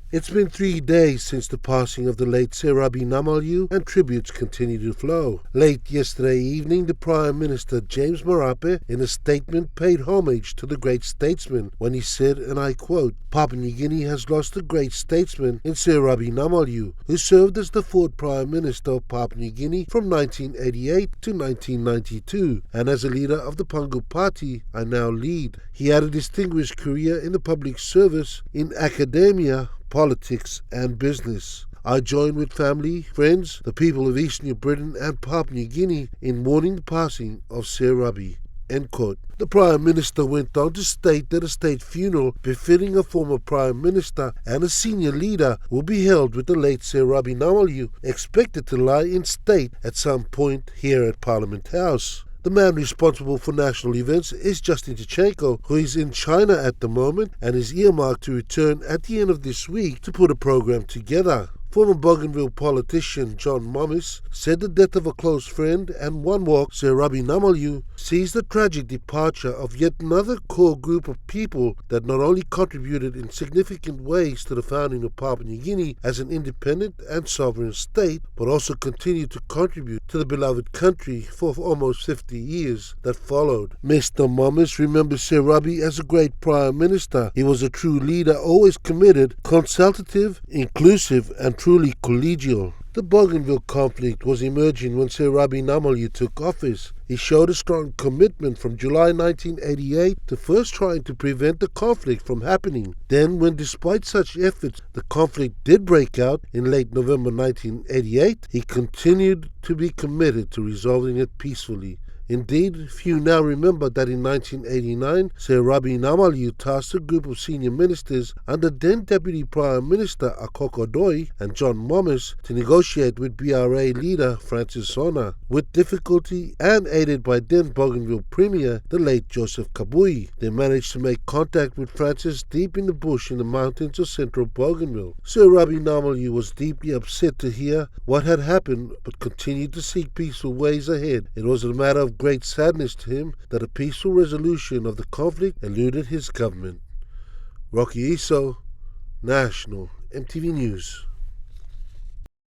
It's been 3 days since the passing of the late Sir Rabbie Namaliu, and tributes continue to flow. Late yesterday evening, the Prime Minister James Marape, in a statement, paid homage to the great statesman when he said, and I quote, "Papua New Guinea has lost a great statesman in Sir Rabbie Namaliu, who served as the fourth Prime Minister of Papua New Guinea from 1988 to 1992, and as a leader of the Pangu Party I now lead. He had a distinguished career in the public service, in academia, politics and business. I join with family, friends, the people of East New Britain and Papua New Guinea in mourning the passing of Sir Rabbie." End quote. The Prime Minister went on to state that a state funeral befitting a former Prime Minister and a senior leader will be held with the late Sir Rabbie Namaliu, expected to lie in state at some point here at Parliament House. The man responsible for national events is Justin Tichenko, who is in China at the moment and is earmarked to return at the end of this week to put a program together. Former Bougainville politician John Mommis said the death of a close friend and one walk, Sir Rabbie Namaliu, sees the tragic departure of yet another core group of people that not only contributed in significant ways to the founding of Papua New Guinea as an independent and sovereign state, but also continued to contribute to the beloved country for almost 50 years that followed. Mr. Mommis remembers Sir Rabbie as a great Prime Minister. He was a true leader, always committed, consultative, inclusive and truly collegial. The Bougainville conflict was emerging when Sir Rabbie Namaliu took office. He showed a strong commitment from July 1988 to first trying to prevent the conflict from happening. Then, when despite such efforts the conflict did break out in late November 1988, he continued to be committed to resolving it peacefully. Indeed, few now remember that in 1989, Sir Rabbie Namaliu tasked a group of senior ministers under then Deputy Prime Minister Akoko Doi and John Mommis to negotiate with BRA leader Francis Sona. With difficulty and aided by then Bougainville Premier, the late Joseph Kabui, they managed to make contact with Francis deep in the bush in the mountains of central Bougainville. Sir Rabbie Namaliu was deeply upset to hear what had happened, but continued to seek peaceful ways ahead. It was a matter of great sadness to him that a peaceful resolution of the conflict eluded his government. Rocky Iso, National EMTV News.